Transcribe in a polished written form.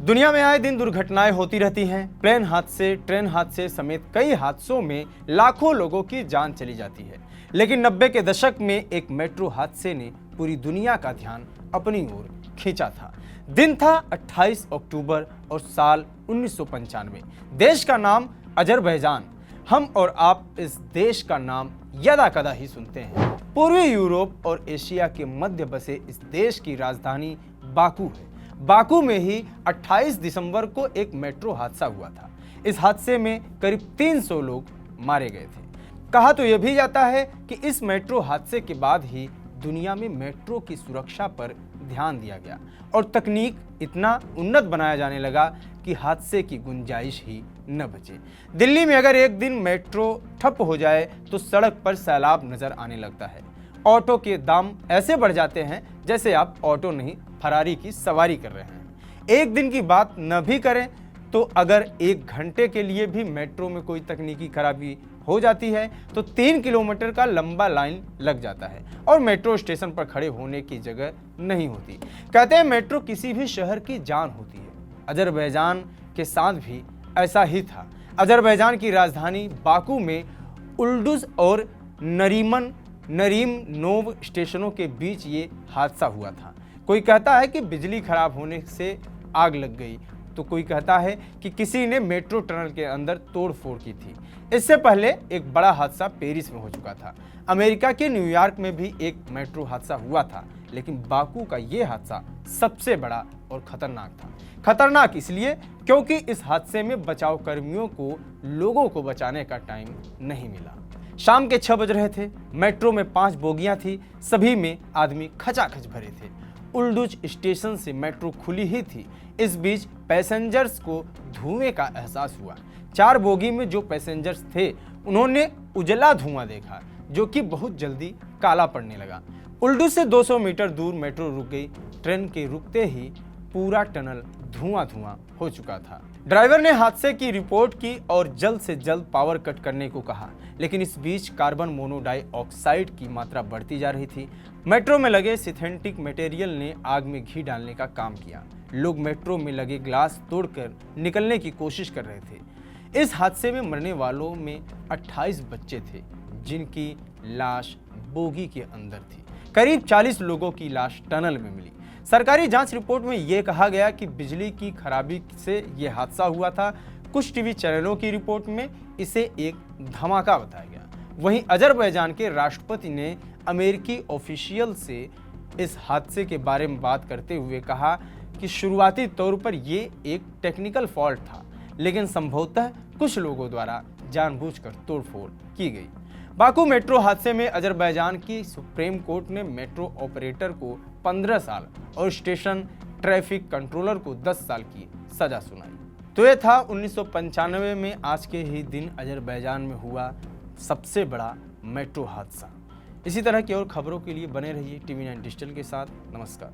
दुनिया में आए दिन दुर्घटनाएं होती रहती हैं। प्लेन हादसे, ट्रेन हादसे समेत कई हादसों में लाखों लोगों की जान चली जाती है। लेकिन 90 के दशक में एक मेट्रो हादसे ने पूरी दुनिया का ध्यान अपनी ओर खींचा था। दिन था 28 अक्टूबर और साल 1995। देश का नाम अजरबैजान। हम और आप इस देश का नाम यदा कदा ही सुनते हैं। पूर्वी यूरोप और एशिया के मध्य बसे इस देश की राजधानी बाकू है। बाकू में ही 28 दिसंबर को एक मेट्रो हादसा हुआ था। इस हादसे में करीब 300 लोग मारे गए थे। कहा तो यह भी जाता है कि इस मेट्रो हादसे के बाद ही दुनिया में मेट्रो की सुरक्षा पर ध्यान दिया गया और तकनीक इतना उन्नत बनाया जाने लगा कि हादसे की गुंजाइश ही न बचे। दिल्ली में अगर एक दिन मेट्रो ठप हो जाए तो सड़क पर सैलाब नजर आने लगता है। ऑटो के दाम ऐसे बढ़ जाते हैं जैसे आप ऑटो नहीं फरारी की सवारी कर रहे हैं। एक दिन की बात न भी करें तो अगर 1 घंटे के लिए भी मेट्रो में कोई तकनीकी खराबी हो जाती है तो 3 किलोमीटर का लंबा लाइन लग जाता है और मेट्रो स्टेशन पर खड़े होने की जगह नहीं होती। कहते हैं मेट्रो किसी भी शहर की जान होती है। अजरबैजान के साथ भी ऐसा ही था। अजरबैजान की राजधानी बाकू में उल्डुज और नरीम नोव स्टेशनों के बीच ये हादसा हुआ था। कोई कहता है कि बिजली खराब होने से आग लग गई तो कोई कहता है कि किसी ने मेट्रो टनल के अंदर तोड़फोड़ की थी। इससे पहले एक बड़ा हादसा पेरिस में हो चुका था। अमेरिका के न्यूयॉर्क में भी एक मेट्रो हादसा हुआ था, लेकिन बाकू का ये हादसा सबसे बड़ा और खतरनाक था। खतरनाक इसलिए क्योंकि इस हादसे में बचाव कर्मियों को लोगों को बचाने का टाइम नहीं मिला। शाम के 6 बज रहे थे। मेट्रो में 5 बोगियां थी। सभी में आदमी खचाखच भरे थे। उल्डुज स्टेशन से मेट्रो खुली ही थी। इस बीच पैसेंजर्स को धुएं का एहसास हुआ। 4 बोगी में जो पैसेंजर्स थे उन्होंने उजला धुआं देखा जो कि बहुत जल्दी काला पड़ने लगा। उल्डुज से 200 मीटर दूर मेट्रो रुक गई। ट्रेन के रुकते ही पूरा टनल धुआं हो चुका था। ड्राइवर ने हादसे की रिपोर्ट की और जल्द से जल्द पावर कट करने को कहा, लेकिन इस बीच कार्बन मोनोडाइऑक्साइड की मात्रा बढ़ती जा रही थी। मेट्रो में लगे सिंथेटिक मटेरियल ने आग में घी डालने का काम किया। लोग मेट्रो में लगे ग्लास तोड़कर निकलने की कोशिश कर रहे थे। इस हादसे में मरने वालों में 28 बच्चे थे जिनकी लाश बोगी के अंदर थी। करीब 40 लोगों की लाश टनल में मिली। सरकारी जांच रिपोर्ट में यह कहा गया कि बिजली की खराबी से यह हादसा हुआ था। कुछ टीवी चैनलों की रिपोर्ट में इसे एक धमाका बताया गया। वहीं अजरबैजान के राष्ट्रपति ने अमेरिकी ऑफिशियल से इस हादसे के बारे में बात करते हुए कहा कि शुरुआती तौर पर यह एक टेक्निकल फॉल्ट था, लेकिन संभवतः कुछ लोगों द्वारा जानबूझकर तोड़फोड़ की गई। बाकू मेट्रो हादसे में अजरबैजान की सुप्रीम कोर्ट ने मेट्रो ऑपरेटर को 15 साल और स्टेशन ट्रैफिक कंट्रोलर को 10 साल की सजा सुनाई। तो यह था 1995 में आज के ही दिन अजरबैजान में हुआ सबसे बड़ा मेट्रो हादसा। इसी तरह की और खबरों के लिए बने रहिए TV9 डिजिटल के साथ। नमस्कार।